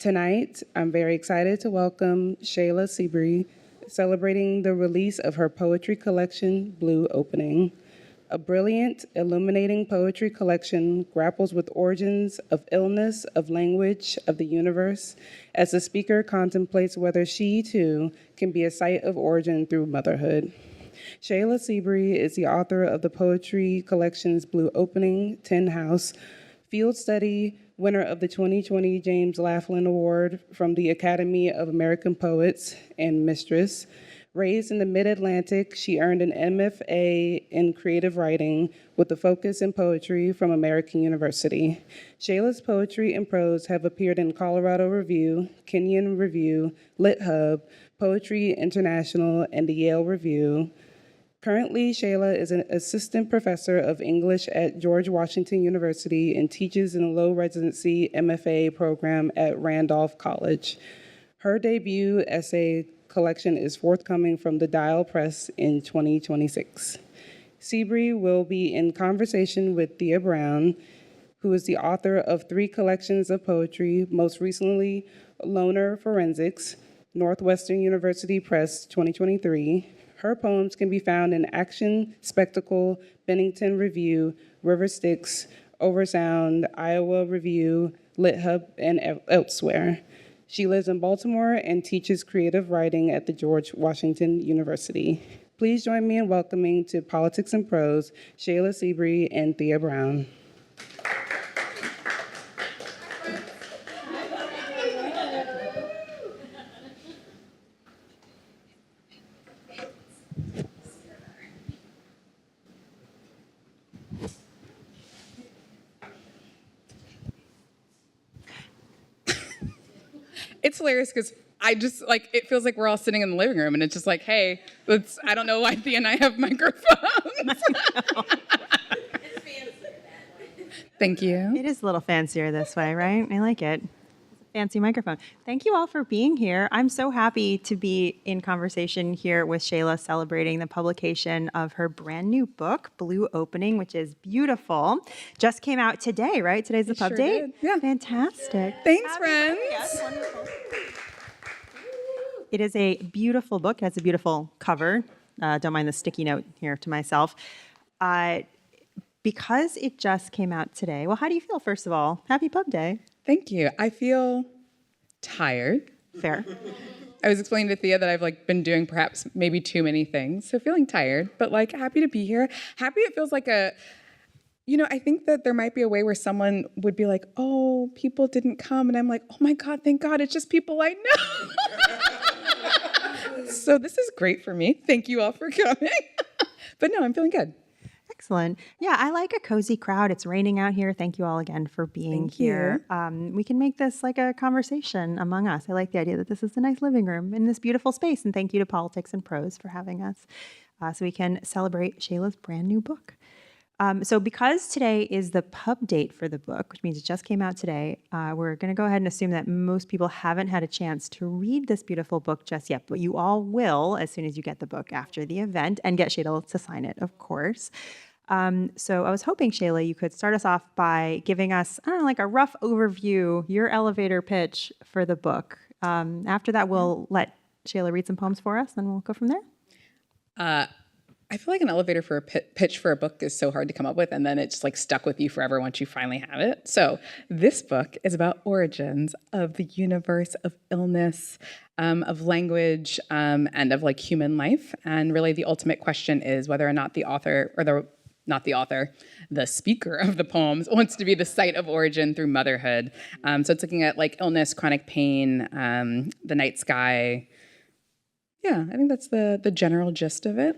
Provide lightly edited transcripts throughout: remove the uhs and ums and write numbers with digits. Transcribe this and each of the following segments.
Tonight, I'm very excited to welcome Chet'la Sebree, celebrating the release of her poetry collection, Blue Opening. A brilliant, illuminating poetry collection grapples with origins of illness, of language, of the universe, as the speaker contemplates whether she, too, can be a site of origin through motherhood. Chet'la Sebree is the author of the poetry collections Blue Opening, Tin House, Field Study, winner of the 2020 James Laughlin Award from the Academy of American Poets, and Mistress. Raised in the Mid-Atlantic, she earned an MFA in creative writing with a focus in poetry from American University. Chet'la's poetry and prose have appeared in Colorado Review, Kenyon Review, Lit Hub, Poetry International, and the Yale Review. Currently, Chet'la is an assistant professor of English at George Washington University and teaches in a low residency MFA program at Randolph College. Her debut essay collection is forthcoming from the Dial Press in 2026. Sebree will be in conversation with Thea Brown, who is the author of 3 collections of poetry, most recently Loner Forensics, Northwestern University Press 2023. Her poems can be found in Action, Spectacle, Bennington Review, River Styx, Oversound, Iowa Review, Lit Hub, and elsewhere. She lives in Baltimore and teaches creative writing at the George Washington University. Please join me in welcoming to Politics and Prose, Chet'la Sebree and Thea Brown. It's hilarious because I just it feels like we're all sitting in the living room and it's just like, hey, I don't know why Thea and I have microphones. Thank you. It is a little fancier this way, right? I like it. It's a fancy microphone. Thank you all for being here. I'm so happy to be in conversation here with Chet'la celebrating the publication of her brand new book, Blue Opening, which is beautiful. Just came out today, right? Today's the pub date? Did. Yeah. Fantastic. Thanks, friends. Wonderful. It is a beautiful book. It has a beautiful cover. Don't mind the sticky note here to myself. Because it just came out today, well, how do you feel, first of all? Happy Pub Day. Thank you. I feel tired. Fair. I was explaining to Thea that I've been doing perhaps maybe too many things, so feeling tired, but happy to be here. Happy it feels like I think that there might be a way where someone would be like, oh, people didn't come, and I'm like, oh my God, thank God, it's just people I know. So this is great for me. Thank you all for coming. But no, I'm feeling good. Excellent. Yeah, I like a cozy crowd. It's raining out here. Thank you all again for being here. We can make this like a conversation among us. I like the idea that this is a nice living room in this beautiful space. And thank you to Politics and Prose for having us so we can celebrate Chet'la's brand new book. So because today is the pub date for the book, which means it just came out today, we're going to go ahead and assume that most people haven't had a chance to read this beautiful book just yet, but you all will as soon as you get the book after the event and get Chet'la to sign it, of course. So I was hoping, Chet'la, you could start us off by giving us, a rough overview, your elevator pitch for the book. After that, we'll let Chet'la read some poems for us, and we'll go from there. I feel like an elevator for a pitch for a book is so hard to come up with, and then it's stuck with you forever once you finally have it. So this book is about origins of the universe, of illness, of language, and of human life. And really the ultimate question is whether or not the author, or the speaker of the poems wants to be the site of origin through motherhood. So it's looking at illness, chronic pain, the night sky. Yeah, I think that's the general gist of it.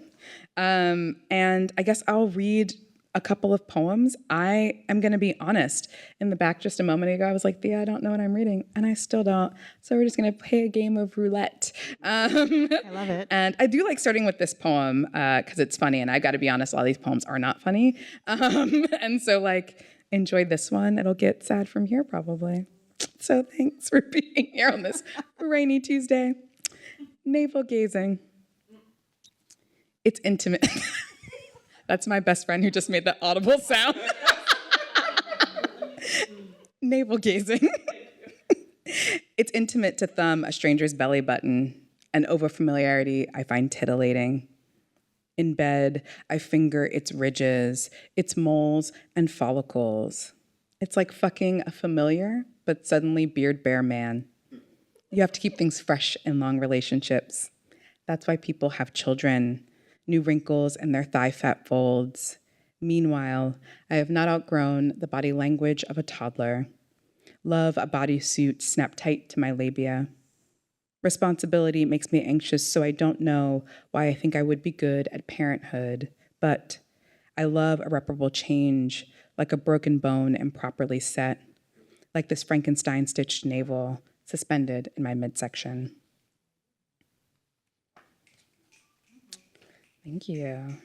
And I guess I'll read a couple of poems. I am going to be honest. In the back just a moment ago, I was like, Thea, I don't know what I'm reading. And I still don't. So we're just going to play a game of roulette. I love it. And I do like starting with this poem because it's funny. And I've got to be honest, a lot of these poems are not funny. And so enjoy this one. It'll get sad from here probably. So thanks for being here on this rainy Tuesday. Navel gazing. It's intimate. That's my best friend who just made that audible sound. Navel gazing. It's intimate to thumb a stranger's belly button, and over familiarity I find titillating. In bed, I finger its ridges, its moles and follicles. It's like fucking a familiar, but suddenly beard-bare man. You have to keep things fresh in long relationships. That's why people have children, new wrinkles in their thigh fat folds. Meanwhile, I have not outgrown the body language of a toddler. Love a bodysuit snapped tight to my labia. Responsibility makes me anxious, so I don't know why I think I would be good at parenthood, but I love irreparable change, like a broken bone improperly set, like this Frankenstein-stitched navel suspended in my midsection. Thank you.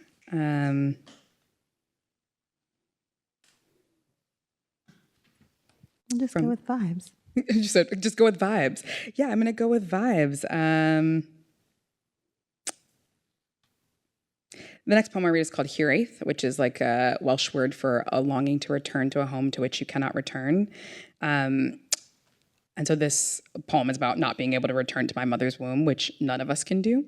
We'll just go with vibes. just go with vibes. Yeah, I'm gonna go with vibes. The next poem I read is called Hiraeth, which is like a Welsh word for a longing to return to a home to which you cannot return. And so this poem is about not being able to return to my mother's womb, which none of us can do.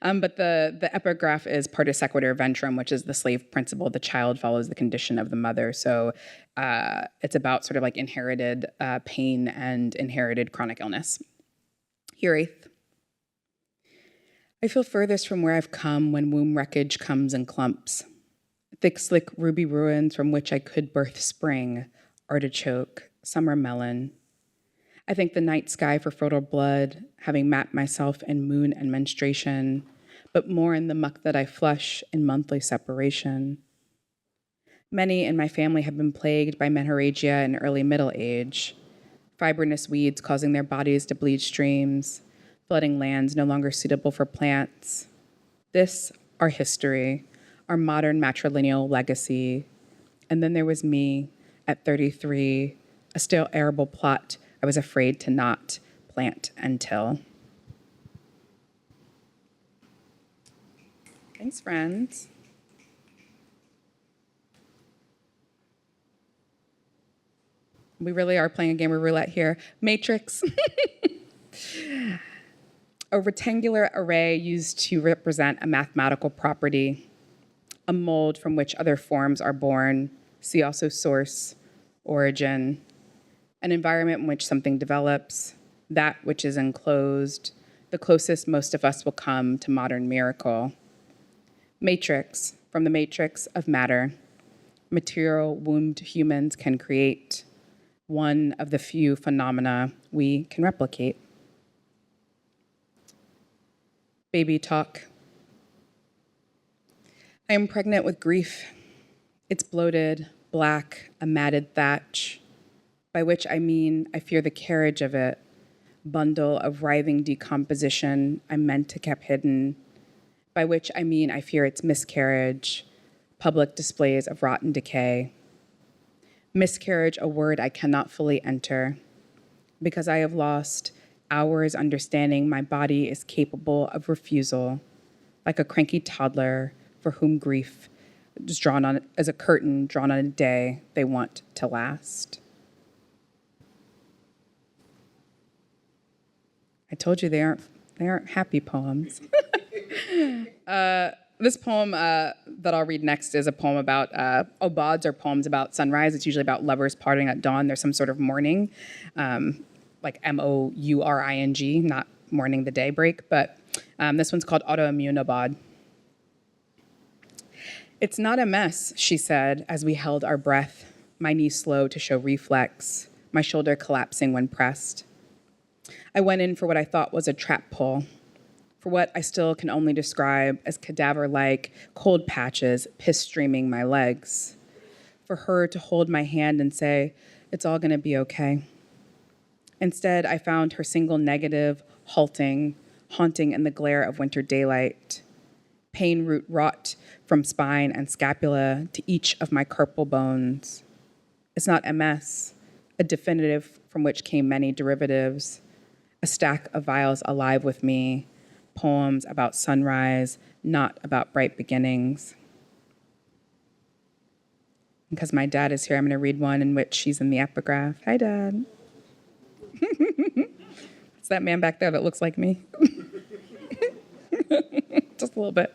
But the epigraph is parte sequitur ventrum, which is the slave principle. The child follows the condition of the mother. So it's about sort of like inherited pain and inherited chronic illness. Hiraeth. I feel furthest from where I've come when womb wreckage comes in clumps. Thick, slick ruby ruins from which I could birth spring, artichoke, summer melon. I thank the night sky for fertile blood, having mapped myself in moon and menstruation, but more in the muck that I flush in monthly separation. Many in my family have been plagued by menorrhagia in early middle age, fibrinous weeds causing their bodies to bleed streams, flooding lands no longer suitable for plants. This, our history, our modern matrilineal legacy. And then there was me at 33, a still arable plot I was afraid to not plant and till. Thanks, friends. We really are playing a game of roulette here. Matrix. A rectangular array used to represent a mathematical property, a mold from which other forms are born. See also source, origin, an environment in which something develops, that which is enclosed, the closest most of us will come to modern miracle. Matrix, from the matrix of matter, material wombed humans can create, one of the few phenomena we can replicate. Baby talk. I am pregnant with grief. It's bloated, black, a matted thatch, by which I mean I fear the carriage of it, bundle of writhing decomposition I meant to keep hidden, by which I mean I fear its miscarriage, public displays of rotten decay. Miscarriage, a word I cannot fully enter, because I have lost hours understanding my body is capable of refusal, like a cranky toddler for whom grief is drawn on as a curtain drawn on a day they want to last. I told you they aren't happy poems. This poem that I'll read next is a poem about, odes are poems about sunrise. It's usually about lovers parting at dawn. There's some sort of mourning, like mouring, not mourning the daybreak, but this one's called autoimmune ode. It's not a mess, she said, as we held our breath, my knee slow to show reflex, my shoulder collapsing when pressed. I went in for what I thought was a trap pull, for what I still can only describe as cadaver-like cold patches piss streaming my legs, for her to hold my hand and say, it's all gonna be okay. Instead, I found her single negative, haunting in the glare of winter daylight. Pain root wrought from spine and scapula to each of my carpal bones. It's not MS, a definitive from which came many derivatives, a stack of vials alive with me, poems about sunrise, not about bright beginnings. Because my dad is here, I'm going to read one in which she's in the epigraph. Hi, Dad. that man back there that looks like me? Just a little bit.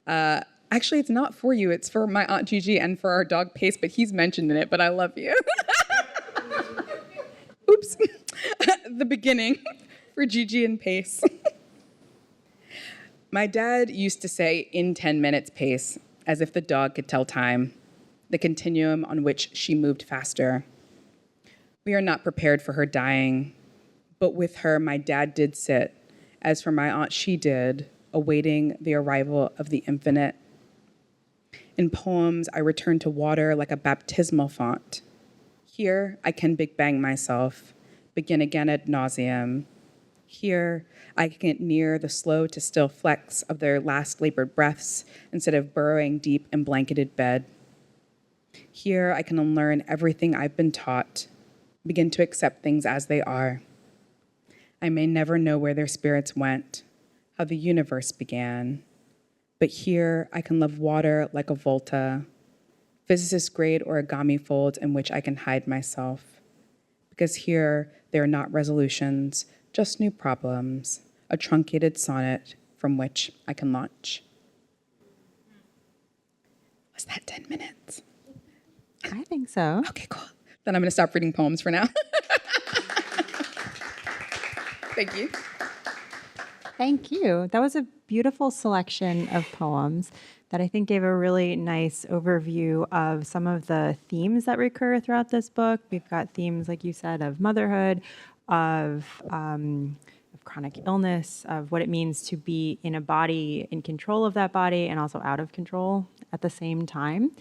Actually, it's not for you. It's for my Aunt Gigi and for our dog Pace, but he's mentioned in it, but I love you. Oops. The beginning for Gigi and Pace. My dad used to say, in 10 minutes, Pace, as if the dog could tell time, the continuum on which she moved faster. We are not prepared for her dying, but with her, my dad did sit, as for my aunt she did, awaiting the arrival of the infinite. In poems, I return to water like a baptismal font. Here, I can Big Bang myself, begin again ad nauseum. Here, I can get near the slow to still flecks of their last labored breaths instead of burrowing deep in blanketed bed. Here, I can unlearn everything I've been taught, begin to accept things as they are. I may never know where their spirits went, how the universe began, but here I can love water like a volta, physicist-grade origami folds in which I can hide myself. Because here, there are not resolutions, just new problems, a truncated sonnet from which I can launch. Was that 10 minutes? I think so. Okay, cool. Then I'm going to stop reading poems for now. Thank you. Thank you. That was a beautiful selection of poems that I think gave a really nice overview of some of the themes that recur throughout this book. We've got themes, like you said, of motherhood, of chronic illness, of what it means to be in a body, in control of that body, and also out of control at the same time.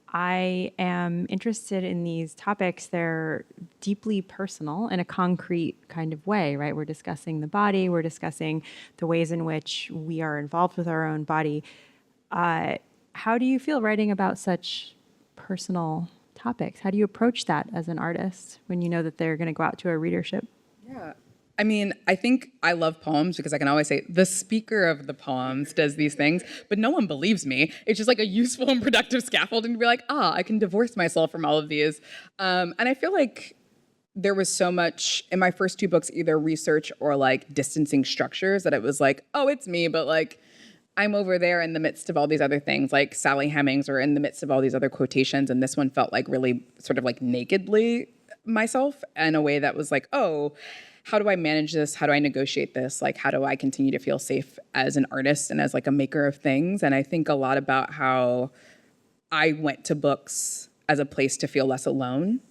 I am interested in these topics. They're deeply personal in a concrete kind of way, right? We're discussing the body. We're discussing the ways in which we are involved with our own body. How do you feel writing about such personal topics? How do you approach that as an artist when you know that they're going to go out to a readership? Yeah. I mean, I think I love poems because I can always say the speaker of the poems does these things, but no one believes me. It's just like a useful and productive scaffolding to be like, I can divorce myself from all of these. And I feel like there was so much in my first two books, either research or like distancing structures, that it was like, oh, it's me, but like I'm over there in the midst of all these other things, like Sally Hemings, or in the midst of all these other quotations. And this one felt like really sort of like nakedly myself in a way that was like, oh, how do I manage this? How do I negotiate this? Like, how do I continue to feel safe as an artist and as like a maker of things? And I think a lot about how I went to books as a place to feel less alone.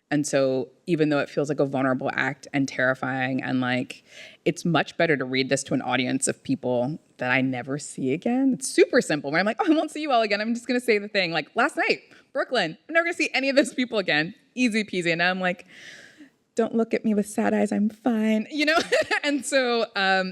And so even though it feels like a vulnerable act and terrifying, and like, it's much better to read this to an audience of people that I never see again. It's super simple, where I'm like, oh, I won't see you all again. I'm just going to say the thing. Like last night, Brooklyn, I'm never going to see any of those people again. Easy peasy. And now I'm like, don't look at me with sad eyes, I'm fine, you know? And so,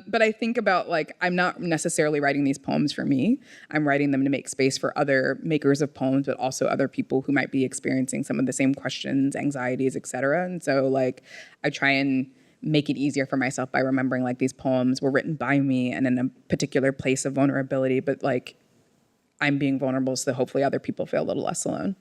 but I think about like, I'm not necessarily writing these poems for me. I'm writing them to make space for other makers of poems, but also other people who might be experiencing some of the same questions, anxieties, et cetera. And so like, I try and make it easier for myself by remembering like these poems were written by me and in a particular place of vulnerability, but like, I'm being vulnerable so that hopefully other people feel a little less alone.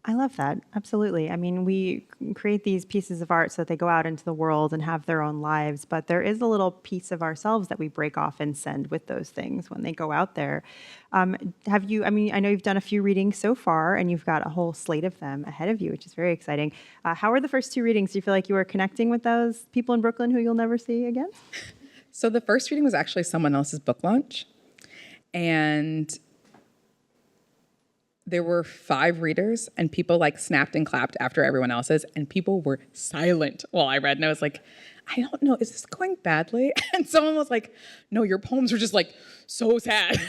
I love that. Absolutely. I mean, we create these pieces of art so that they go out into the world and have their own lives, but there is a little piece of ourselves that we break off and send with those things when they go out there. I know you've done a few readings so far, and you've got a whole slate of them ahead of you, which is very exciting. How are the first two readings? Do you feel like you were connecting with those people in Brooklyn who you'll never see again? So the first reading was actually someone else's book launch. And there were 5 readers, and people like snapped and clapped after everyone else's, and people were silent while I read. And I was like, I don't know, is this going badly? And someone was like, no, your poems were just like so sad.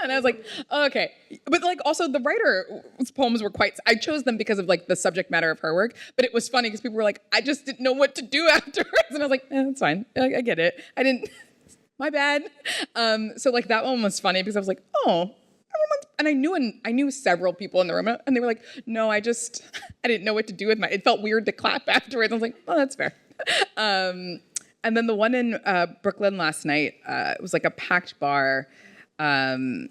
And I was like, oh, okay. But like also the writer's poems were I chose them because of like the subject matter of her work, but it was funny because people were like, I just didn't know what to do afterwards. And I was like, that's fine. I get it. My bad. So like that one was funny because I was like, oh, and I knew several people in the room, and they were like, no, I didn't know what to do with it felt weird to clap afterwards. I was like, oh, that's fair. And then the one in Brooklyn last night, it was like a packed bar. And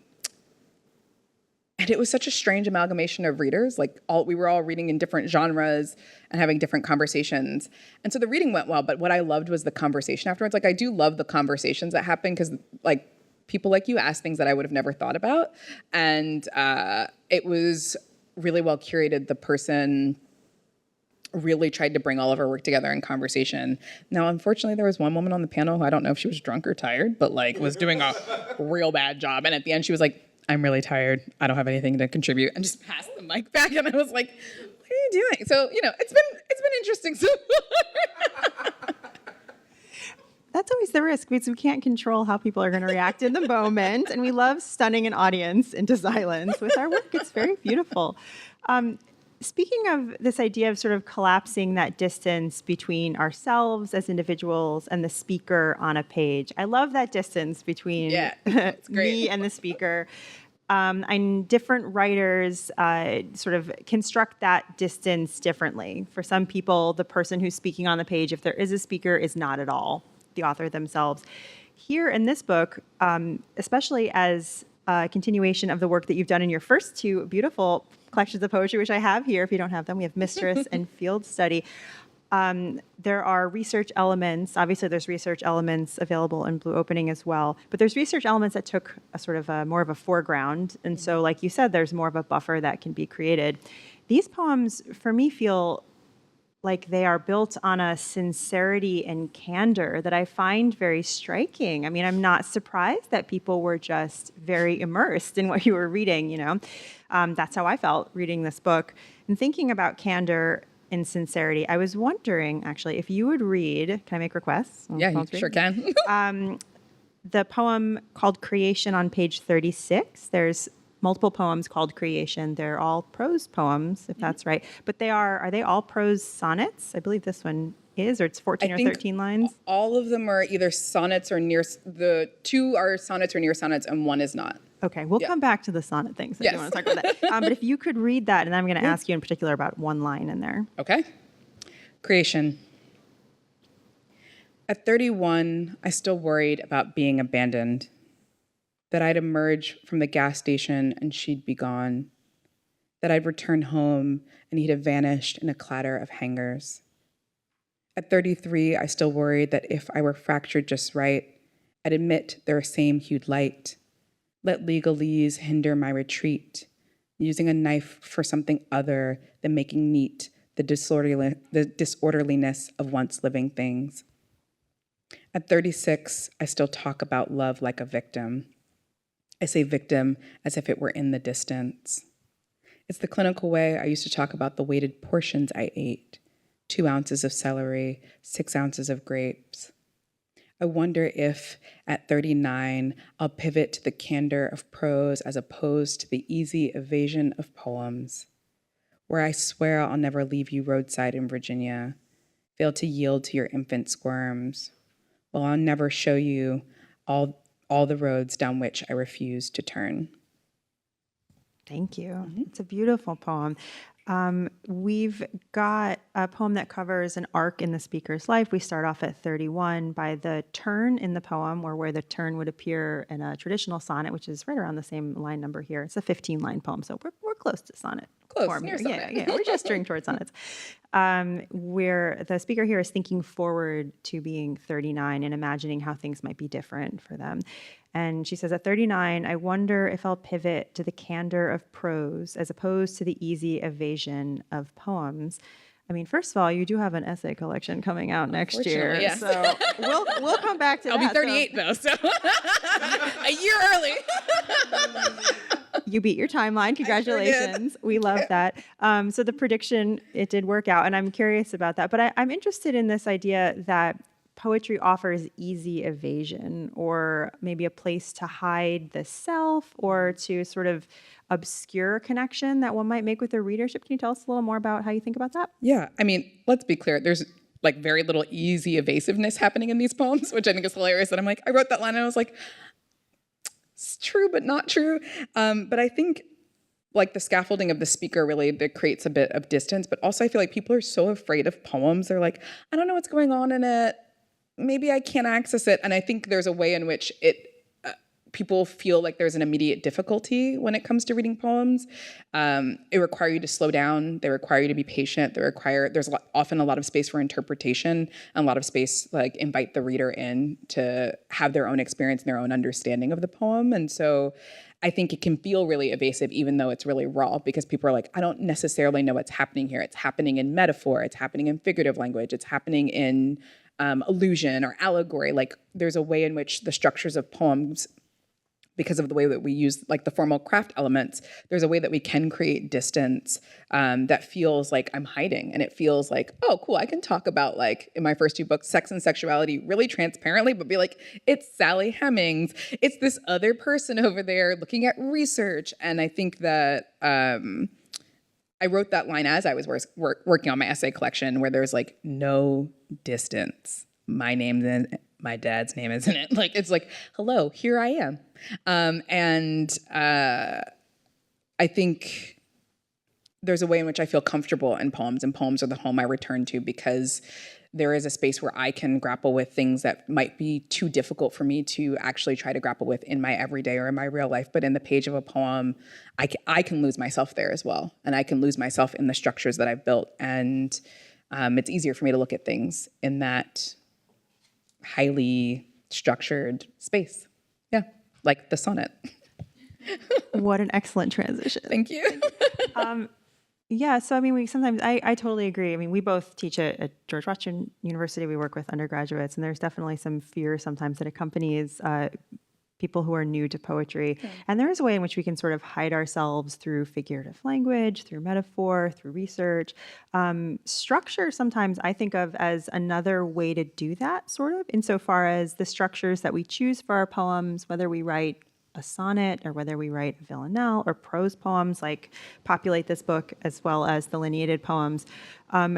And it was such a strange amalgamation of readers. Like we were all reading in different genres and having different conversations. And so the reading went well, but what I loved was the conversation afterwards. Like I do love the conversations that happen because like people like you ask things that I would have never thought about. And it was really well curated. The person really tried to bring all of our work together in conversation. Now, unfortunately, there was one woman on the panel who I don't know if she was drunk or tired, but like was doing a real bad job. And at the end, she was like, "I'm really tired. I don't have anything to contribute," and just passed the mic back. And I was like, "What are you doing?" So it's been interesting so far. That's always the risk because we can't control how people are going to react in the moment. And we love stunning an audience into silence with our work. It's very beautiful. Speaking of this idea of sort of collapsing that distance between ourselves as individuals and the speaker on a page, I love that distance between me and the speaker. And different writers sort of construct that distance differently. For some people, the person who's speaking on the page, if there is a speaker, is not at all the author themselves. Here in this book, especially as a continuation of the work that you've done in your first two beautiful collections of poetry, which I have here. If you don't have them, we have Mistress and Field Study. There are research elements. Obviously, there's research elements available in Blue Opening as well. But there's research elements that took a sort of more of a foreground. And so, like you said, there's more of a buffer that can be created. These poems, for me, feel like they are built on a sincerity and candor that I find very striking. I mean, I'm not surprised that people were just very immersed in what you were reading, That's how I felt reading this book. And thinking about candor and sincerity, I was wondering, actually, if you would read, can I make requests? Yeah, you sure can. The poem called Creation on page 36. There's multiple poems called Creation. They're all prose poems, if that's right. But are they all prose sonnets? I believe this one is, or it's 14 or 13 lines. All of them are either sonnets or the two are sonnets or near sonnets, and one is not. Okay, we'll come back to the sonnet thing, so I don't want to talk about that. But if you could read that, and I'm going to ask you in particular about one line in there. Okay. Creation. At 31, I still worried about being abandoned. That I'd emerge from the gas station and she'd be gone. That I'd return home and he'd have vanished in a clatter of hangers. At 33, I still worried that if I were fractured just right, I'd admit their same-hued light. Let legalese hinder my retreat, using a knife for something other than making neat the disorderliness of once living things. At 36, I still talk about love like a victim. I say victim as if it were in the distance. It's the clinical way I used to talk about the weighted portions I ate, 2 ounces of celery, 6 ounces of grapes. I wonder if, at 39, I'll pivot to the candor of prose as opposed to the easy evasion of poems, where I swear I'll never leave you roadside in Virginia, fail to yield to your infant squirms, while I'll never show you all the roads down which I refuse to turn. Thank you. It's a beautiful poem. We've got a poem that covers an arc in the speaker's life. We start off at 31 by the turn in the poem, or where the turn would appear in a traditional sonnet, which is right around the same line number here. It's a 15-line poem, so we're close to sonnet. Close, near sonnet. Yeah, we're gesturing towards sonnets. Where the speaker here is thinking forward to being 39 and imagining how things might be different for them. And she says, at 39, I wonder if I'll pivot to the candor of prose as opposed to the easy evasion of poems. I mean, first of all, you do have an essay collection coming out next year. Yes. So we'll come back to that. I'll be 38 though, so a year early. You beat your timeline. Congratulations. We love that. So the prediction, it did work out, and I'm curious about that. But I'm interested in this idea that poetry offers easy evasion, or maybe a place to hide the self, or to sort of obscure a connection that one might make with their readership. Can you tell us a little more about how you think about that? Yeah, I mean, let's be clear. There's like very little easy evasiveness happening in these poems, which I think is hilarious. And I'm like, I wrote that line and I was like, it's true, but not true. But I think like the scaffolding of the speaker really that creates a bit of distance. But also I feel like people are so afraid of poems. They're like, I don't know what's going on in it. Maybe I can't access it. And I think there's a way in which it people feel like there's an immediate difficulty when it comes to reading poems. It requires you to slow down. They require you to be patient. There's often a lot of space for interpretation and a lot of space like invite the reader in to have their own experience and their own understanding of the poem. And so I think it can feel really evasive, even though it's really raw, because people are like, I don't necessarily know what's happening here. It's happening in metaphor. It's happening in figurative language. It's happening in allusion or allegory. Like there's a way in which the structures of poems, because of the way that we use like the formal craft elements, there's a way that we can create distance that feels like I'm hiding. And it feels like, oh, cool, I can talk about like in my first 2 books, sex and sexuality really transparently, but be like, it's Sally Hemings. It's this other person over there looking at research. And I think that I wrote that line as I was working on my essay collection where there's like no distance. My name's in it. My dad's name isn't it. Like, it's like, hello, here I am. I think there's a way in which I feel comfortable in poems, and poems are the home I return to because there is a space where I can grapple with things that might be too difficult for me to actually try to grapple with in my everyday or in my real life. But in the page of a poem, I can lose myself there as well. And I can lose myself in the structures that I've built. And it's easier for me to look at things in that highly structured space. Yeah, like the sonnet. What an excellent transition. Thank you. Yeah, so I mean, I totally agree. I mean, we both teach at George Washington University. We work with undergraduates, and there's definitely some fear sometimes that accompanies people who are new to poetry. Yeah. And there is a way in which we can sort of hide ourselves through figurative language, through metaphor, through research. Structure sometimes I think of as another way to do that, sort of, insofar as the structures that we choose for our poems, whether we write a sonnet or whether we write a villanelle or prose poems like populate this book, as well as the lineated poems,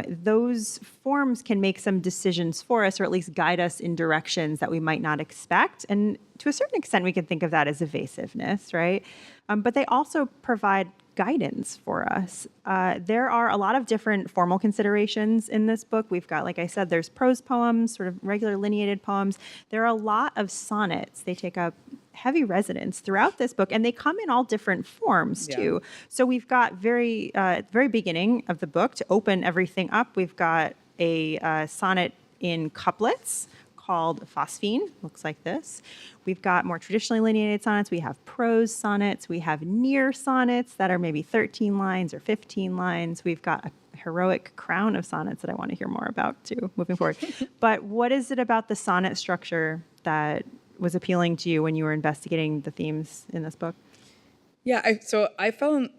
those forms can make some decisions for us, or at least guide us in directions that we might not expect. And to a certain extent, we can think of that as evasiveness, right? But they also provide guidance for us. There are a lot of different formal considerations in this book. We've got, like I said, there's prose poems, sort of regular lineated poems. There are a lot of sonnets. They take up heavy residence throughout this book, and they come in all different forms too. So we've got very beginning of the book, to open everything up, we've got a sonnet in couplets called phosphine, looks like this. We've got more traditionally lineated sonnets. We have prose sonnets. We have near sonnets that are maybe 13 lines or 15 lines. We've got a heroic crown of sonnets that I want to hear more about too, moving forward. But what is it about the sonnet structure that was appealing to you when you were investigating the themes in this book? Yeah, I found,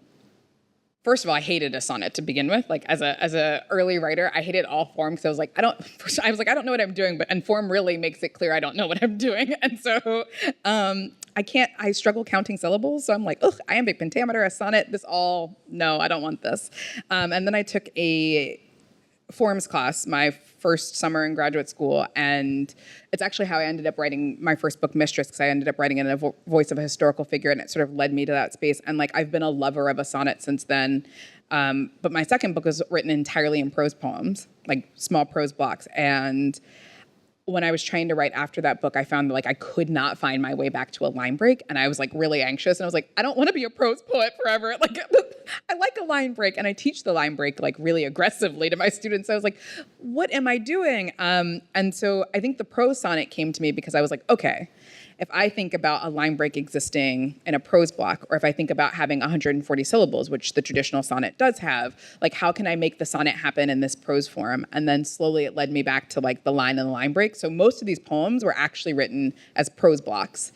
first of all, I hated a sonnet to begin with. Like as a early writer, I hated all form because I was like, I don't know what I'm doing, and form really makes it clear I don't know what I'm doing. And so I struggle counting syllables. So I'm like, ugh, iambic pentameter, a sonnet, no, I don't want this. And then I took a forms class my first summer in graduate school, and it's actually how I ended up writing my first book, Mistress, because I ended up writing in a voice of a historical figure, and it sort of led me to that space. And like I've been a lover of a sonnet since then. But my second book was written entirely in prose poems, like small prose blocks. And when I was trying to write after that book, I found that like I could not find my way back to a line break, and I was like really anxious. And I was like, I don't want to be a prose poet forever. Like I like a line break, and I teach the line break like really aggressively to my students. So I was like, what am I doing? And so I think the prose sonnet came to me because I was like, okay, if I think about a line break existing in a prose block, or if I think about having 140 syllables, which the traditional sonnet does have, like how can I make the sonnet happen in this prose form? And then slowly it led me back to like the line and the line break. So most of these poems were actually written as prose blocks.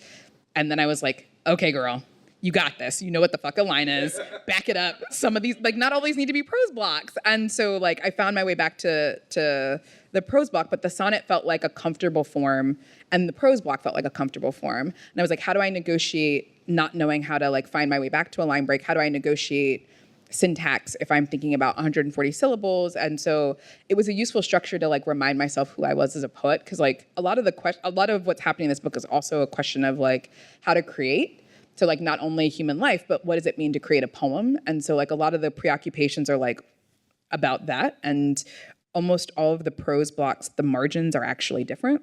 And then I was like, okay, girl, you got this. You know what the fuck a line is. Back it up. Some of these, like not all these need to be prose blocks. And so like I found my way back to the prose block, but the sonnet felt like a comfortable form, and the prose block felt like a comfortable form. And I was like, how do I negotiate not knowing how to like find my way back to a line break? How do I negotiate syntax if I'm thinking about 140 syllables? And so it was a useful structure to like remind myself who I was as a poet, because like a lot of what's happening in this book is also a question of like how to create. So like not only human life, but what does it mean to create a poem? And so like a lot of the preoccupations are like about that. And almost all of the prose blocks, the margins are actually different.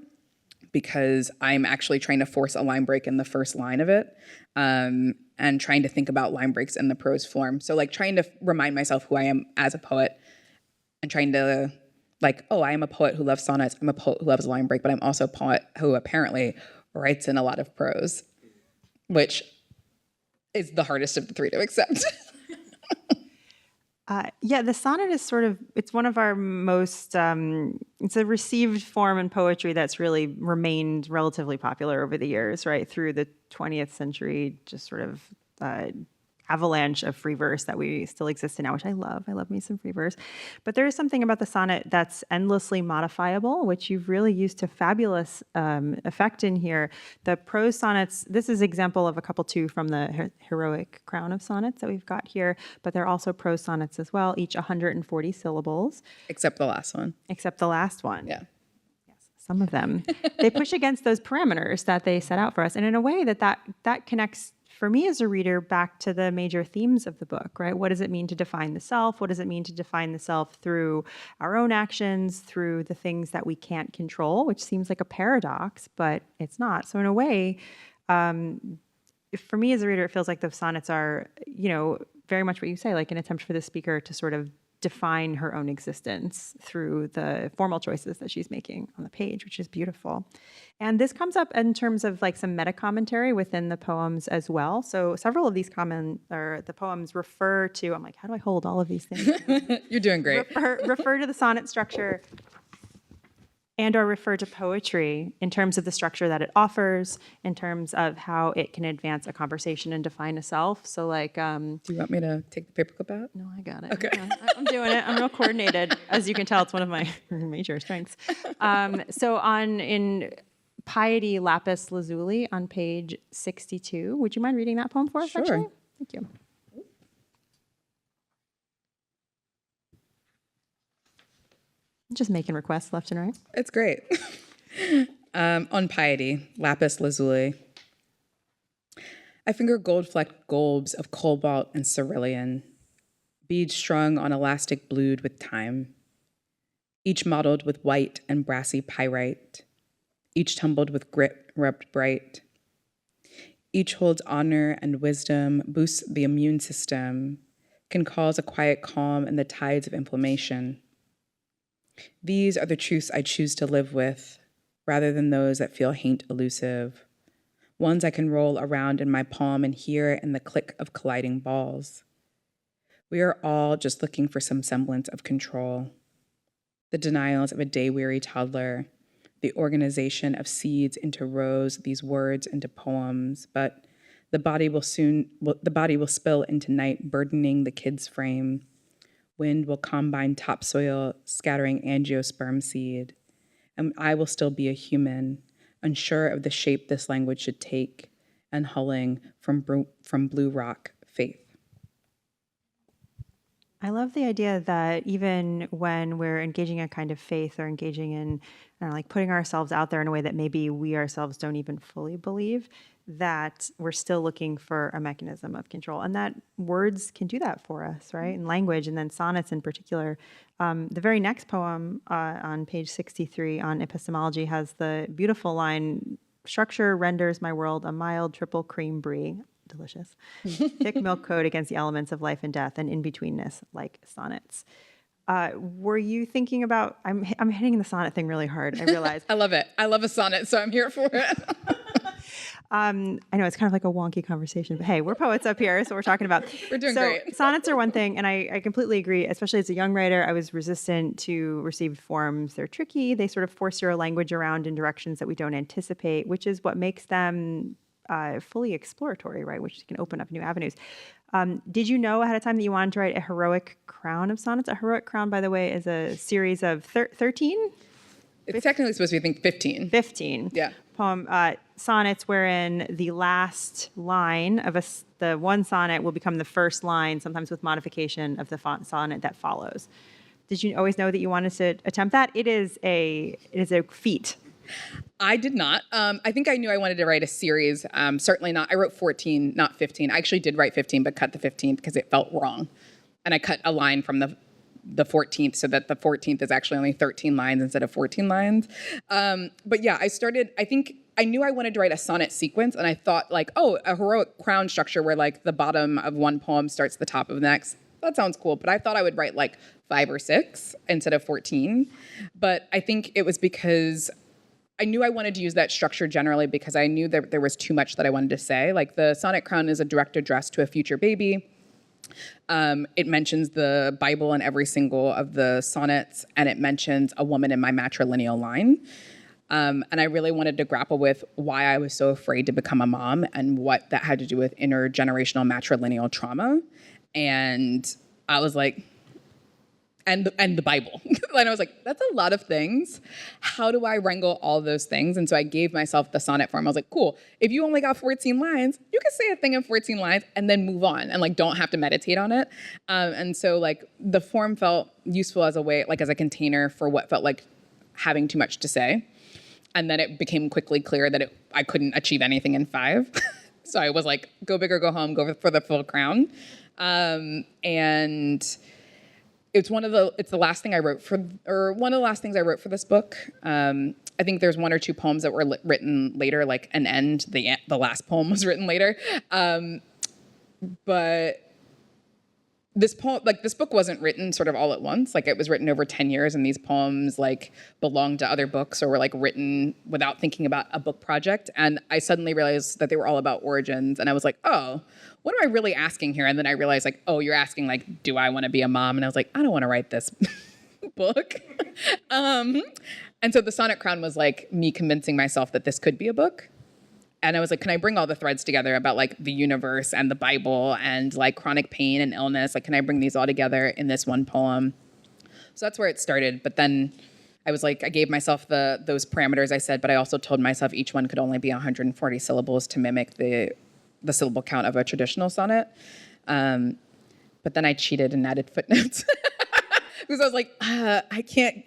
because I'm actually trying to force a line break in the first line of it, and trying to think about line breaks in the prose form. So like trying to remind myself who I am as a poet, and trying to like, oh, I am a poet who loves sonnets. I'm a poet who loves a line break, but I'm also a poet who apparently writes in a lot of prose, which is the hardest of the three to accept. Yeah, the sonnet is sort of, it's one of our most, it's a received form in poetry that's really remained relatively popular over the years, right? Through the 20th century, just sort of avalanche of free verse that we still exist in now, which I love. I love me some free verse. But there is something about the sonnet that's endlessly modifiable, which you've really used to fabulous effect in here. The prose sonnets, this is example of a couple too from the heroic crown of sonnets that we've got here, but they're also prose sonnets as well, each 140 syllables. Except the last one. Except the last one. Yeah. Some of them. They push against those parameters that they set out for us. And in a way that connects, for me as a reader, back to the major themes of the book, right? What does it mean to define the self? What does it mean to define the self through our own actions, through the things that we can't control, which seems like a paradox, but it's not. So in a way, for me as a reader, it feels like the sonnets are, very much what you say, like an attempt for the speaker to sort of define her own existence through the formal choices that she's making on the page, which is beautiful. And this comes up in terms of like some meta commentary within the poems as well. So several of these the poems refer to, I'm like, how do I hold all of these things? You're doing great. Refer to the sonnet structure and or refer to poetry in terms of the structure that it offers, in terms of how it can advance a conversation and define a self. So like... Do you want me to take the paperclip out? No, I got it. Okay. I'm doing it. I'm real coordinated. As you can tell, it's one of my major strengths. So in Piety Lapis Lazuli on page 62, would you mind reading that poem for us, Sure. actually? Thank you. Just making requests left and right. It's great. On Piety, Lapis Lazuli. I finger gold-flecked globes of cobalt and cerulean, beads strung on elastic blued with time, each mottled with white and brassy pyrite, each tumbled with grit rubbed bright. Each holds honor and wisdom, boosts the immune system, can cause a quiet calm in the tides of inflammation. These are the truths I choose to live with, rather than those that feel haint elusive, ones I can roll around in my palm and hear in the click of colliding balls. We are all just looking for some semblance of control. The denials of a day-weary toddler, the organization of seeds into rows, these words into poems, but the body will spill into night, burdening the kid's frame. Wind will combine topsoil, scattering angiosperm seed. And I will still be a human, unsure of the shape this language should take, and hulling from blue rock faith. I love the idea that even when we're engaging a kind of faith or engaging in like putting ourselves out there in a way that maybe we ourselves don't even fully believe, that we're still looking for a mechanism of control, and that words can do that for us, right? And language, and then sonnets in particular. The very next poem on page 63 on epistemology has the beautiful line, "Structure renders my world a mild triple cream brie." Delicious. Thick milk coat against the elements of life and death, and in-betweenness like sonnets. Were you thinking about, I'm hitting the sonnet thing really hard, I realize. I love it. I love a sonnet, so I'm here for it. I know it's kind of like a wonky conversation, but hey, we're poets up here, so we're talking about. We're doing great. Sonnets are one thing, and I completely agree. Especially as a young writer, I was resistant to received forms. They're tricky. They sort of force your language around in directions that we don't anticipate, which is what makes them fully exploratory, right? Which can open up new avenues. Did you know ahead of time that you wanted to write a heroic crown of sonnets? A heroic crown, by the way, is a series of 13? It's technically supposed to be, I think, 15. 15. Yeah. Poem sonnets wherein the last line of the one sonnet will become the first line, sometimes with modification of the sonnet that follows. Did you always know that you wanted to attempt that? It is a feat. I did not. I think I knew I wanted to write a series. Certainly not. I wrote 14, not 15. I actually did write 15, but cut the 15th because it felt wrong. And I cut a line from the the 14th so that the 14th is actually only 13 lines instead of 14 lines. But yeah, I think I knew I wanted to write a sonnet sequence, and I thought like, oh, a heroic crown structure where like the bottom of one poem starts the top of the next. That sounds cool. But I thought I would write like 5 or 6 instead of 14. But I think it was because I knew I wanted to use that structure generally because I knew that there was too much that I wanted to say. Like the sonnet crown is a direct address to a future baby. It mentions the Bible in every single of the sonnets, and it mentions a woman in my matrilineal line. And I really wanted to grapple with why I was so afraid to become a mom and what that had to do with intergenerational matrilineal trauma. And I was like, and the Bible. And I was like, that's a lot of things. How do I wrangle all those things? And so I gave myself the sonnet form. I was like, cool, if you only got 14 lines, you can say a thing in 14 lines and then move on and like don't have to meditate on it. And so like the form felt useful as a way, like as a container for what felt like having too much to say. And then it became quickly clear that I couldn't achieve anything in 5. So I was like, go big or go home, go for the full crown. And it's one of the last thing I wrote one of the last things I wrote for this book. I think there's 1 or 2 poems that were written later, like an end. The last poem was written later. But this book wasn't written sort of all at once. Like it was written over 10 years, and these poems like belonged to other books or were like written without thinking about a book project. And I suddenly realized that they were all about origins, and I was like, oh, what am I really asking here? And then I realized like, oh, you're asking like, do I want to be a mom? And I was like, I don't want to write this book. And so the Sonnet Crown was like me convincing myself that this could be a book. And I was like, can I bring all the threads together about like the universe and the Bible and like chronic pain and illness? Like, can I bring these all together in this one poem? So that's where it started. But then I was like, I gave myself those parameters I said, but I also told myself each one could only be 140 syllables to mimic the syllable count of a traditional sonnet. But then I cheated and added footnotes. Because I was like, I can't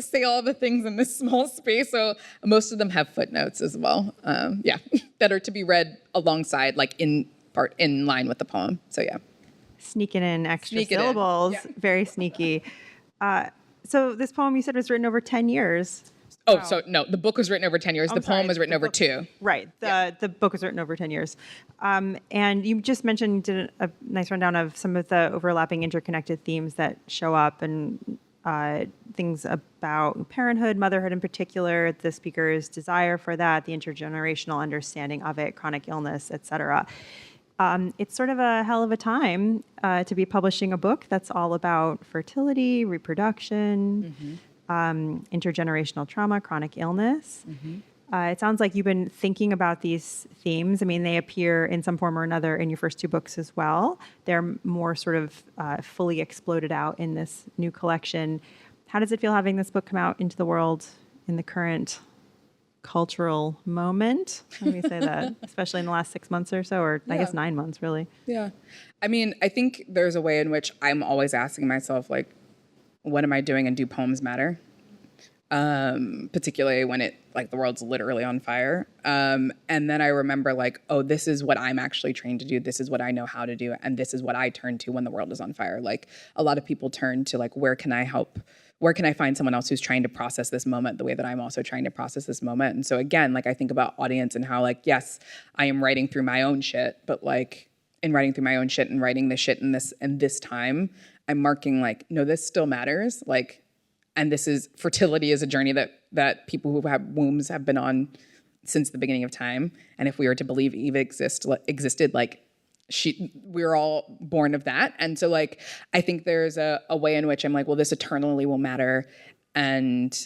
say all the things in this small space. So most of them have footnotes as well. That are to be read alongside, like in line with the poem. So yeah. Sneaking in extra syllables, yeah. Very sneaky. So this poem you said was written over 10 years. Oh, wow. So no, the book was written over 10 years. The poem was written over 2. Right. The book was written over 10 years. And you just mentioned, did a nice rundown of some of the overlapping interconnected themes that show up and things about parenthood, motherhood in particular, the speaker's desire for that, the intergenerational understanding of it, chronic illness, et cetera. It's sort of a hell of a time to be publishing a book that's all about fertility, reproduction, intergenerational trauma, chronic illness. It sounds like you've been thinking about these themes. I mean, they appear in some form or another in your first 2 books as well. They're more sort of fully exploded out in this new collection. How does it feel having this book come out into the world in the current cultural moment? Let me say that, especially in the last 6 months or so, or I guess 9 months, really. Yeah. I mean, I think there's a way in which I'm always asking myself, like, what am I doing and do poems matter? Particularly when the world's literally on fire. And then I remember like, oh, this is what I'm actually trained to do. This is what I know how to do. And this is what I turn to when the world is on fire. Like a lot of people turn to like, where can I help? Where can I find someone else who's trying to process this moment the way that I'm also trying to process this moment? And so again, like I think about audience and how like, yes, I am writing through my own shit, but like in writing through my own shit and writing the shit in this time, I'm marking like, no, this still matters. Like, and this is, fertility is a journey that people who have wombs have been on since the beginning of time. And if we are to believe Eve existed, like we're all born of that. And so like, I think there's a way in which I'm like, well, this eternally will matter. And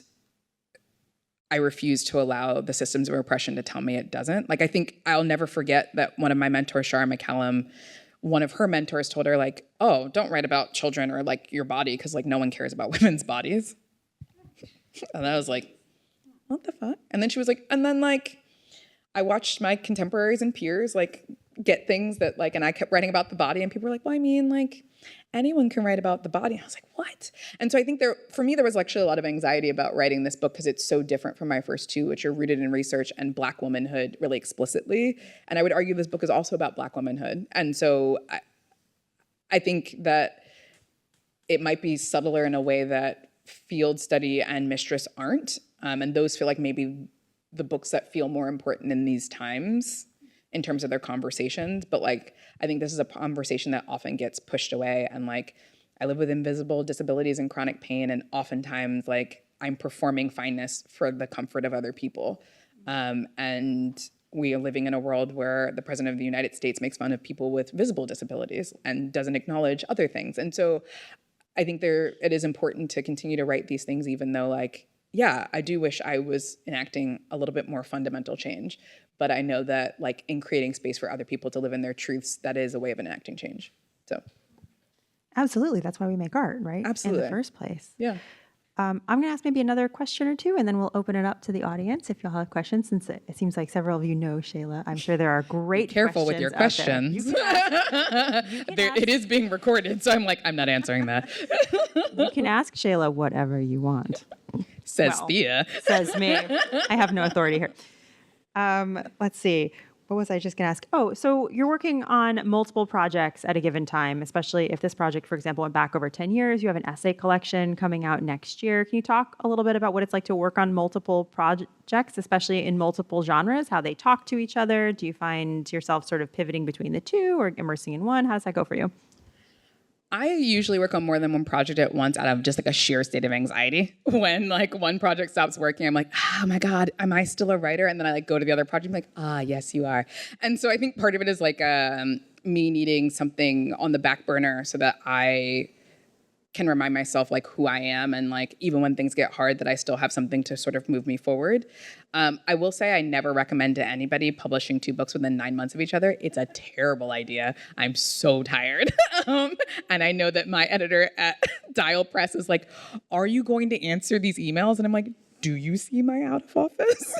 I refuse to allow the systems of oppression to tell me it doesn't. Like, I think I'll never forget that one of my mentors, Shara McCallum, one of her mentors told her like, oh, don't write about children or like your body because like no one cares about women's bodies. And I was like, what the fuck? And then she was like, and then like, I watched my contemporaries and peers like get things that like, and I kept writing about the body and people were like, well, I mean like anyone can write about the body. And I was like, what? And so I think for me, there was actually a lot of anxiety about writing this book because it's so different from my first 2, which are rooted in research and Black womanhood really explicitly. And I would argue this book is also about Black womanhood. And so I think that it might be subtler in a way that field study and mistress aren't. And those feel like maybe the books that feel more important in these times in terms of their conversations. But like, I think this is a conversation that often gets pushed away. And like, I live with invisible disabilities and chronic pain. And oftentimes like I'm performing fineness for the comfort of other people. And we are living in a world where the president of the United States makes fun of people with visible disabilities and doesn't acknowledge other things. And so I think it is important to continue to write these things, even though like, yeah, I do wish I was enacting a little bit more fundamental change. But I know that like in creating space for other people to live in their truths, that is a way of enacting change. So. Absolutely. That's why we make art, right? Absolutely. In the first place. Yeah. I'm going to ask maybe another question or two, and then we'll open it up to the audience if y'all have questions, since it seems like several of you know Chet'la. I'm sure there are great Careful with your questions. It is being recorded, so I'm like, I'm not answering that. You can ask Chet'la whatever you want. Says Thea. Says me. I have no authority here. Let's see. What was I just going to ask? Oh, so you're working on multiple projects at a given time, especially if this project, for example, went back over 10 years. You have an essay collection coming out next year. Can you talk a little bit about what it's like to work on multiple projects, especially in multiple genres, how they talk to each other? Do you find yourself sort of pivoting between the two or immersing in one? How does that go for you? I usually work on more than one project at once out of just like a sheer state of anxiety. When like one project stops working, I'm like, oh my God, am I still a writer? And then I like go to the other project, I'm like, yes, you are. And so I think part of it is like me needing something on the back burner so that I can remind myself like who I am, and like even when things get hard that I still have something to sort of move me forward. I will say I never recommend to anybody publishing 2 books within 9 months of each other. It's a terrible idea. I'm so tired. And I know that my editor at Dial Press is like, are you going to answer these emails? And I'm like, do you see my out of office?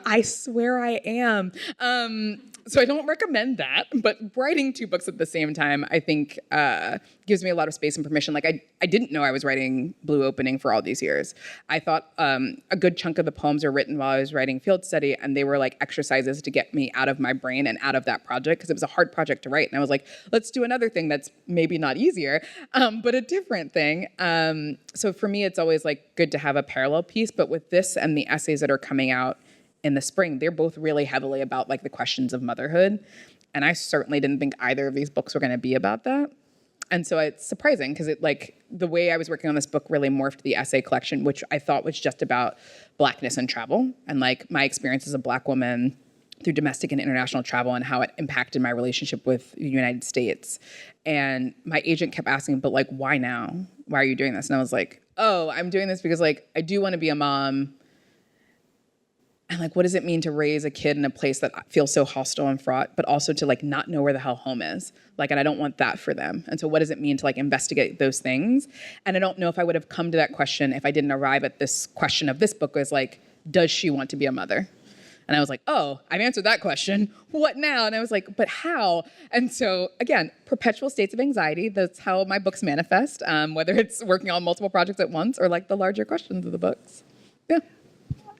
I swear I am. So I don't recommend that, but writing 2 books at the same time, I think gives me a lot of space and permission. Like I didn't know I was writing Blue Opening for all these years. I thought a good chunk of the poems were written while I was writing field study, and they were like exercises to get me out of my brain and out of that project, because it was a hard project to write. And I was like, let's do another thing that's maybe not easier, but a different thing. So for me, it's always like good to have a parallel piece, but with this and the essays that are coming out in the spring, they're both really heavily about like the questions of motherhood. And I certainly didn't think either of these books were going to be about that. And so it's surprising because it like the way I was working on this book really morphed the essay collection, which I thought was just about Blackness and travel and like my experience as a Black woman through domestic and international travel and how it impacted my relationship with the United States. And my agent kept asking, but like, why now? Why are you doing this? And I was like, oh, I'm doing this because like I do want to be a mom. And like, what does it mean to raise a kid in a place that feels so hostile and fraught, but also to like not know where the hell home is? Like, and I don't want that for them. And so what does it mean to like investigate those things? And I don't know if I would have come to that question if I didn't arrive at this question of this book was like, does she want to be a mother? And I was like, oh, I've answered that question. What now? And I was like, but how? And so again, perpetual states of anxiety. That's how my books manifest, whether it's working on multiple projects at once or like the larger questions of the books. Yeah.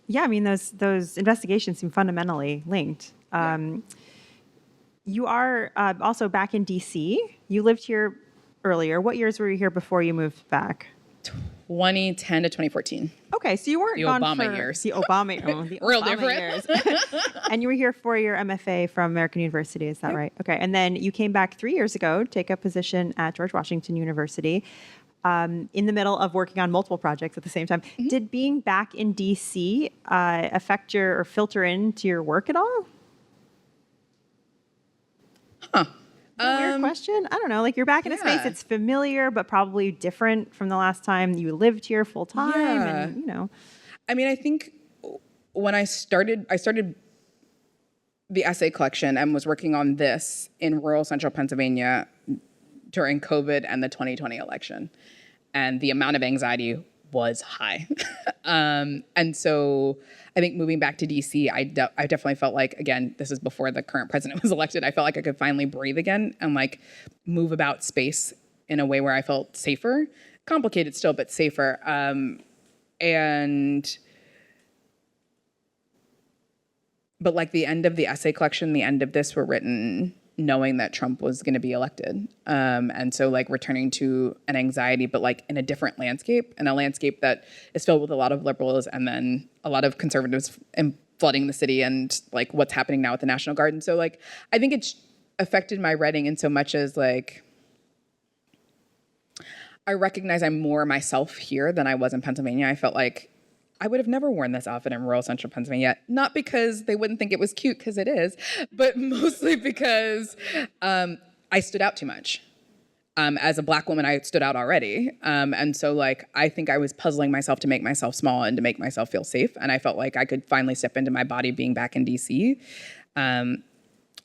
Yeah, I mean, those investigations seem fundamentally linked. You are also back in D.C. You lived here earlier. What years were you here before you moved back? 2010 to 2014. Okay, so you weren't The gone Obama for years. the Obama, the Real Obama different. years. And you were here for your MFA from American University, is that right? Okay, and then you came back 3 years ago to take a position at George Washington University. In the middle of working on multiple projects at the same time. Mm-hmm. Did being back in DC affect or filter into your work at all? Huh. Weird question. I don't know. Like you're back in a space that's familiar, but probably different from the last time you lived here full time. Yeah. And you know. I mean, I think when I started the essay collection and was working on this in rural central Pennsylvania during COVID and the 2020 election. And the amount of anxiety was high. And so I think moving back to DC, I definitely felt like, again, this is before the current president was elected, I felt like I could finally breathe again and like move about space in a way where I felt safer. Complicated still, but safer. But like the end of the essay collection, the end of this were written knowing that Trump was going to be elected. And so like returning to an anxiety, but like in a different landscape, and a landscape that is filled with a lot of liberals and then a lot of conservatives flooding the city, and like what's happening now with the National Guard. And so like, I think it's affected my writing in so much as like, I recognize I'm more myself here than I was in Pennsylvania. I felt like I would have never worn this outfit in rural central Pennsylvania, not because they wouldn't think it was cute, because it is, but mostly because I stood out too much. As a Black woman, I stood out already. And so like, I think I was puzzling myself to make myself small and to make myself feel safe. And I felt like I could finally step into my body being back in DC.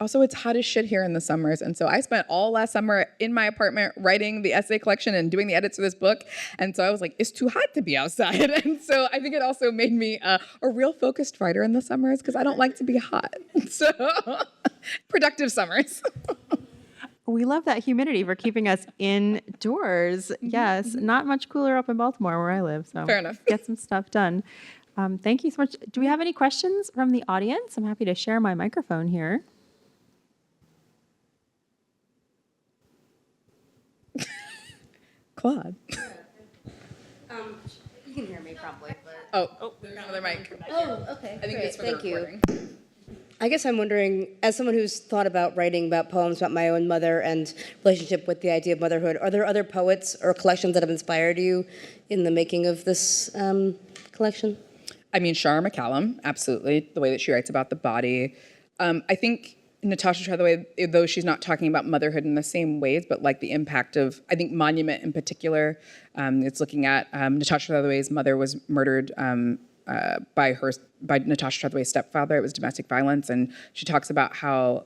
Also, it's hot as shit here in the summers. And so I spent all last summer in my apartment writing the essay collection and doing the edits for this book. And so I was like, it's too hot to be outside. And so I think it also made me a real focused writer in the summers, because I don't like to be hot. So productive summers. We love that humidity for keeping us indoors. Yes, not much cooler up in Baltimore where I live. So Fair enough. Get some stuff done. Thank you so much. Do we have any questions from the audience? I'm happy to share my microphone here. Claude. You can hear me probably, but... Oh, there's another mic. Oh, okay. I think great. it's for the Thank you. recording. I guess I'm wondering, as someone who's thought about writing about poems about my own mother and relationship with the idea of motherhood, are there other poets or collections that have inspired you in the making of this collection? I mean, Shara McCallum, absolutely. The way that she writes about the body. I think Natasha Trethewey, though she's not talking about motherhood in the same ways, but like the impact of, I think Monument in particular, it's looking at Natasha Trethewey's mother was murdered by Natasha Trethewey's stepfather. It was domestic violence, and she talks about how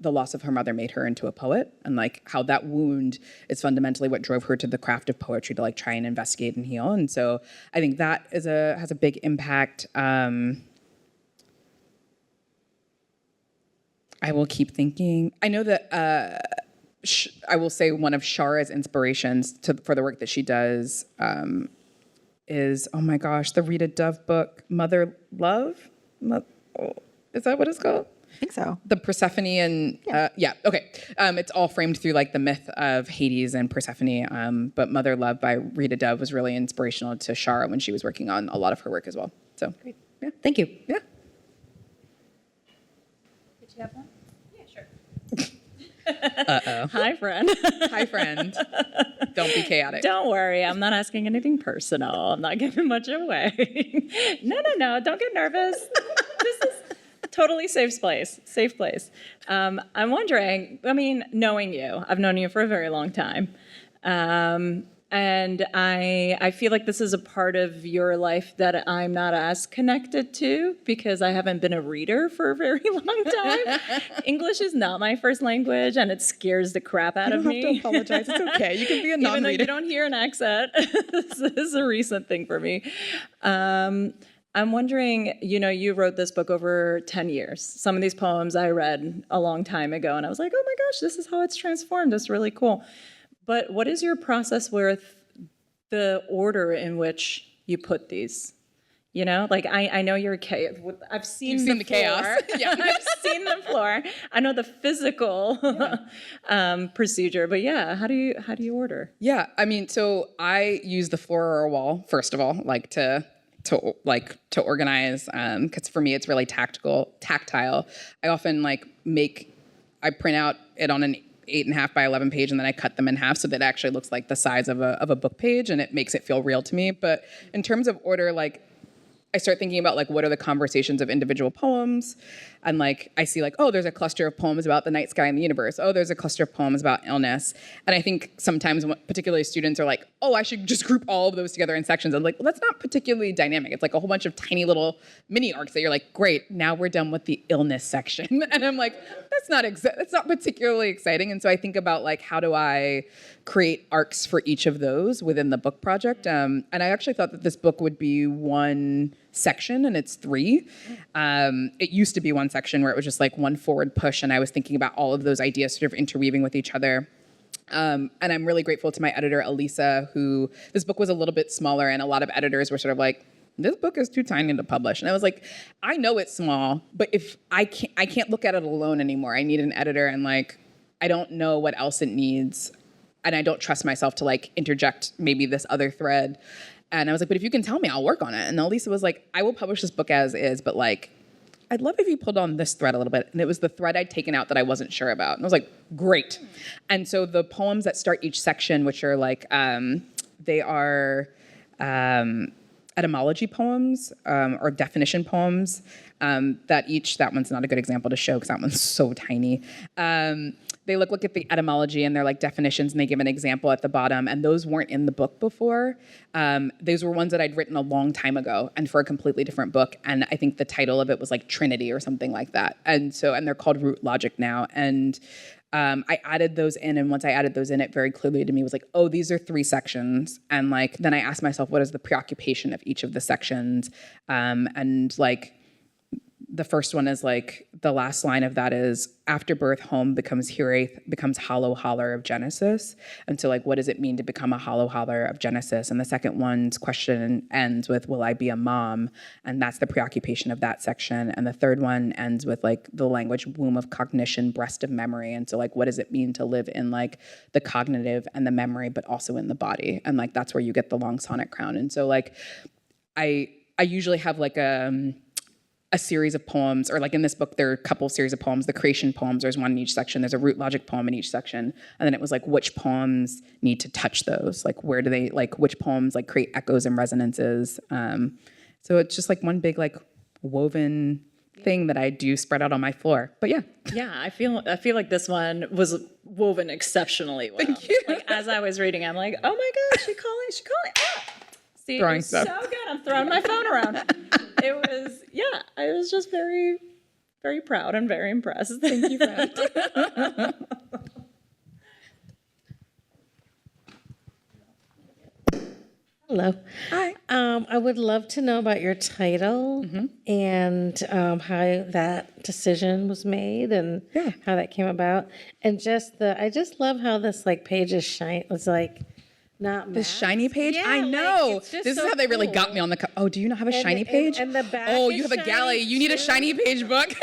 the loss of her mother made her into a poet, and like how that wound is fundamentally what drove her to the craft of poetry, to like try and investigate and heal. And so I think that has a big impact. I will keep thinking. I know that I will say one of Shara's inspirations for the work that she does is, oh my gosh, the Rita Dove book, Mother Love? Is that what it's called? I think so. The Persephone and, okay. It's all framed through like the myth of Hades and Persephone, but Mother Love by Rita Dove was really inspirational to Shara when she was working on a lot of her work as well. So, Great. Yeah. Thank you. Yeah. Did you have one? Yeah, sure. Uh-oh. Hi, friend. Hi, friend. Don't be chaotic. Don't worry. I'm not asking anything personal. I'm not giving much away. No. Don't get nervous. This is a totally safe place. Safe place. I'm wondering, I mean, knowing you, I've known you for a very long time. And I feel like this is a part of your life that I'm not as connected to because I haven't been a reader for a very long time. English is not my first language, and it scares the crap out of me. You don't have to apologize. It's okay. You can be a Even though non-reader. you don't hear an accent, this is a recent thing for me. I'm wondering, you wrote this book over 10 years. Some of these poems I read a long time ago, and I was like, oh my gosh, this is how it's transformed. It's really cool. But what is your process with the order in which you put these? Like I know you're I've seen You've seen the chaos. Yeah, I've seen the floor. I know the physical procedure, but yeah, how do you order? Yeah, I mean, so I use the floor or a wall first of all, like to organize, because for me it's really tactile. I often I print out it on an 8.5 by 11 page, and then I cut them in half so that it actually looks like the size of a book page, and it makes it feel real to me. But in terms of order, I start thinking about what are the conversations of individual poems, and I see there's a cluster of poems about the night sky and the universe. Oh, there's a cluster of poems about illness. And I think sometimes particularly students are like, oh, I should just group all of those together in sections. I'm like, well, that's not particularly dynamic. It's a whole bunch of tiny little mini arcs that you're like, great, now we're done with the illness section. And I'm like, that's not particularly exciting. And so I think about how do I create arcs for each of those within the book project. And I actually thought that this book would be one section, and it's 3. It used to be one section where it was just one forward push, and I was thinking about all of those ideas sort of interweaving with each other. And I'm really grateful to my editor, Elisa, who this book was a little bit smaller, and a lot of editors were sort of like, this book is too tiny to publish. And I was like, I know it's small, but if I can't look at it alone anymore. I need an editor, and like, I don't know what else it needs. And I don't trust myself to like interject maybe this other thread. And I was like, but if you can tell me, I'll work on it. And Elisa was like, I will publish this book as is, but like, I'd love if you pulled on this thread a little bit. And it was the thread I'd taken out that I wasn't sure about. And I was like, great. And so the poems that start each section, which are like, they are etymology poems or definition poems that one's not a good example to show because that one's so tiny. They look at the etymology and they're like definitions, and they give an example at the bottom, and those weren't in the book before. Those were ones that I'd written a long time ago and for a completely different book, and I think the title of it was like Trinity or something like that. And they're called Root Logic now, and I added those in, and once I added those in, it very clearly to me was like, oh, these are 3 sections, and like then I asked myself, what is the preoccupation of each of the sections, and like the first one is like, the last line of that is, after birth, home becomes Hiraeth, becomes hollow holler of Genesis. And so like, what does it mean to become a hollow holler of Genesis? And the second one's question ends with, will I be a mom? And that's the preoccupation of that section. And the third one ends with like, the language, womb of cognition, breast of memory. And so like, what does it mean to live in like the cognitive and the memory, but also in the body? And like, that's where you get the long sonnet crown. And so like, I usually have like a series of poems, or like in this book, there are a couple series of poems. The creation poems, there's one in each section. There's a root logic poem in each section. And then it was like, which poems need to touch those? Like, where do they, like, which poems like create echoes and resonances? So it's just like one big like woven thing that I do spread out on my floor. But yeah. Yeah, I feel like this one was woven exceptionally well. Thank you. Like as I was reading, I'm like, oh my God, she calling. Ah! See, Throwing it's stuff. so good. I'm throwing my phone around. I was just very, very proud and very impressed. Thank you, friend. Hello. Hi. I would love to know about your title and how that decision was made and how that came about. And I just love how this like page is shiny. It's like not The matte. shiny page? Yeah, I like, know. it's just This is so how they really got cool. me on the Oh, do you not have a shiny And- page? and the back Oh, is you have a galley. shiny You need a too? shiny page book.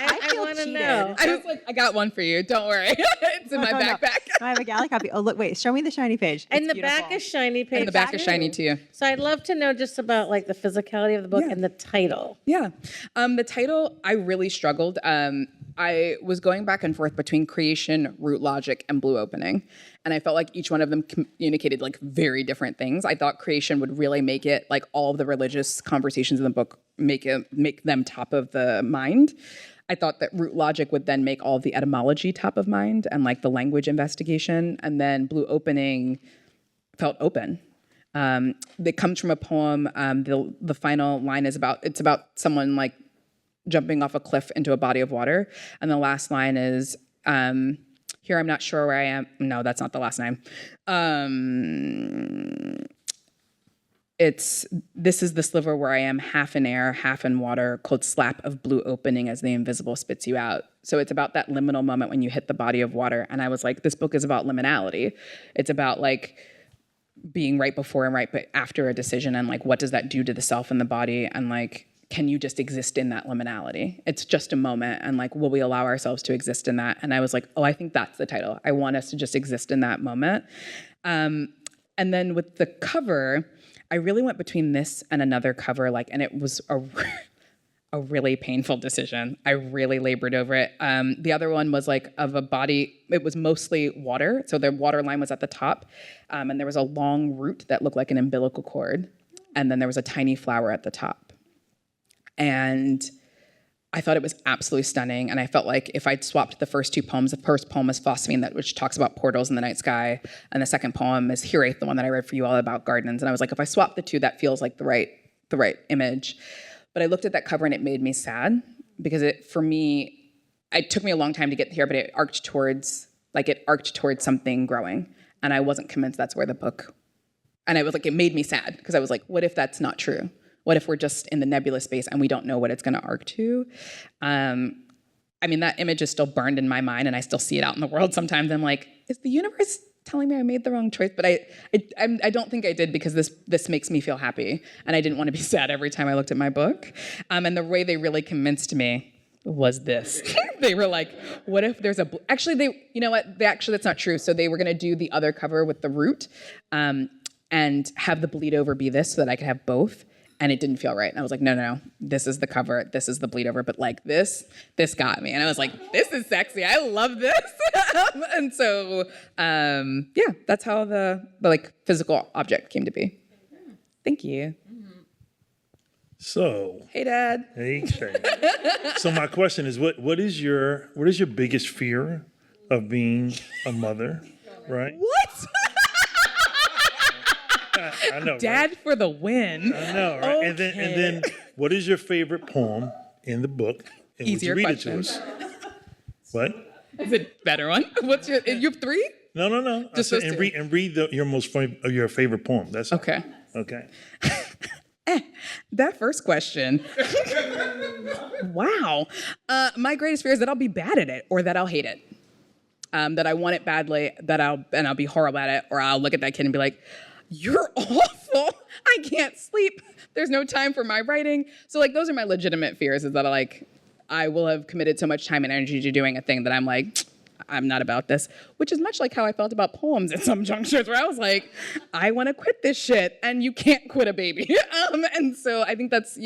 I feel want to cheated. know. I was like, I got one for you. Don't worry. It's in my Oh, no. backpack. I have a galley copy. Oh, look, wait, show me the shiny page. And It's the back beautiful. is shiny page. And the back is shiny too. So I'd love to know just about like the physicality of the book Yeah. and the title. Yeah. The title, I really struggled. I was going back and forth between creation, root logic, and blue opening. And I felt like each one of them communicated like very different things. I thought creation would really make it like all of the religious conversations in the book, make them top of the mind. I thought that root logic would then make all of the etymology top of mind and like the language investigation. And then blue opening felt open. It comes from a poem. The final line is about someone like jumping off a cliff into a body of water. And the last line is, here I'm not sure where I am. No, that's not the last line. This is the sliver where I am, half in air, half in water, cold slap of blue opening as the invisible spits you out. So it's about that liminal moment when you hit the body of water. And I was like, this book is about liminality. It's about like being right before and right after a decision, and like, what does that do to the self and the body? And like, can you just exist in that liminality? It's just a moment, and like, will we allow ourselves to exist in that? And I was like, oh, I think that's the title. I want us to just exist in that moment. And then with the cover, I really went between this and another cover, like, and it was a really painful decision. I really labored over it. The other one was like of a body, it was mostly water. So the water line was at the top, and there was a long root that looked like an umbilical cord. And then there was a tiny flower at the top. And I thought it was absolutely stunning. And I felt like if I'd swapped the first 2 poems, the first poem is Phosphine, which talks about portals in the night sky. And the second poem is Hiraeth, the one that I read for you all about gardens. And I was like, if I swap the 2, that feels like the right image. But I looked at that cover and it made me sad because it took me a long time to get here, but it arced towards something growing. And I wasn't convinced that's where the book, and I was like, it made me sad because I was like, what if that's not true? What if we're just in the nebulous space and we don't know what it's going to arc to? I mean, that image is still burned in my mind and I still see it out in the world sometimes. I'm like, is the universe telling me I made the wrong choice, but I don't think I did because this makes me feel happy, and I didn't want to be sad every time I looked at my book. And the way they really convinced me was this. They were like, what if there's actually, you know what? That's not true. So they were going to do the other cover with the root and have the bleed over be this so that I could have both. And it didn't feel right. And I was like, no, this is the cover, this is the bleed over, but like this got me. And I was like, this is sexy, I love this. And so, yeah, that's how the like physical object came to be. Thank you. So, Hey, Dad. hey, Shay. So my question is, what is your biggest fear of being a mother, right? What? I know, Dad right? for the win. I know, right? Okay. And then, what is your favorite poem in the book? And Easier would you read question. it to us? What? Is it better one? What's you have 3? No. Just I said, those two. and read your favorite poem. That's all. Okay. Okay. That first question. Wow. My greatest fear is that I'll be bad at it or that I'll hate it. That I want it badly, I'll be horrible at it, or I'll look at that kid and be like, you're awful. I can't sleep. There's no time for my writing. So like those are my legitimate fears, is that I will have committed so much time and energy to doing a thing that I'm like, I'm not about this, which is much like how I felt about poems at some junctures where I was like, I want to quit this shit and you can't quit a baby. And so I think that's,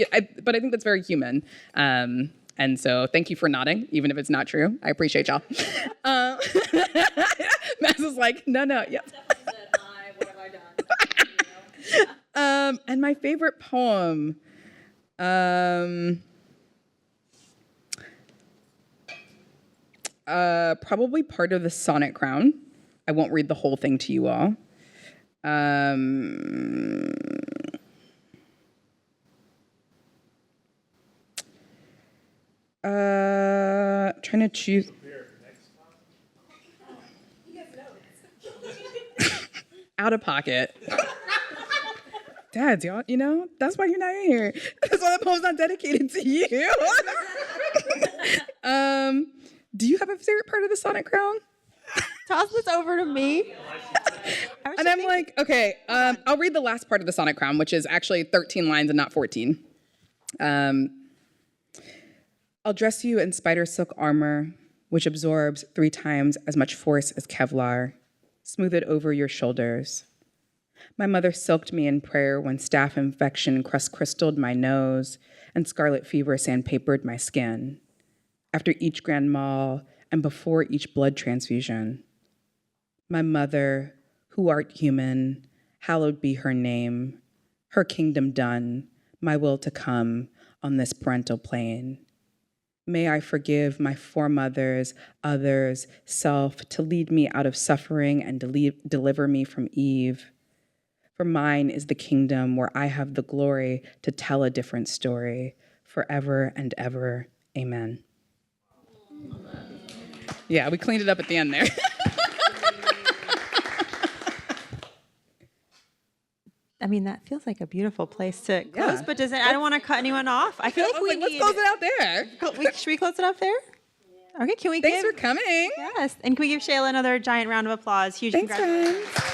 but I think that's very human. And so thank you for nodding, even if it's not true. I appreciate y'all. Max is like, no, yeah. What have I done? And my favorite poem, probably part of the sonnet crown. I won't read the whole thing to you all. Trying to choose. Out of pocket. Dad, you know, that's why you're not here. That's why the poem's not dedicated to you. Do you have a favorite part of the sonnet crown? Toss this over to me. And I'm like, okay, I'll read the last part of the sonnet crown, which is actually 13 lines and not 14. I'll dress you in spider silk armor, which absorbs 3 times as much force as Kevlar. Smooth it over your shoulders. My mother silked me in prayer when staph infection crystalled my nose and scarlet fever sandpapered my skin. After each grand mal and before each blood transfusion. My mother, who art human, hallowed be her name, her kingdom done, my will to come on this parental plane. May I forgive my foremothers, others, self, to lead me out of suffering and deliver me from Eve. For mine is the kingdom where I have the glory to tell a different story, forever and ever. Amen. Yeah, we cleaned it up at the end there. I mean, that feels like a beautiful place to close, but I don't want to cut anyone off. I feel like let's close it out there. Should we close it up there? Okay, can we Thanks for coming. Yes, and can we give Shayla another giant round of applause? Huge Thanks, congratulations. friends.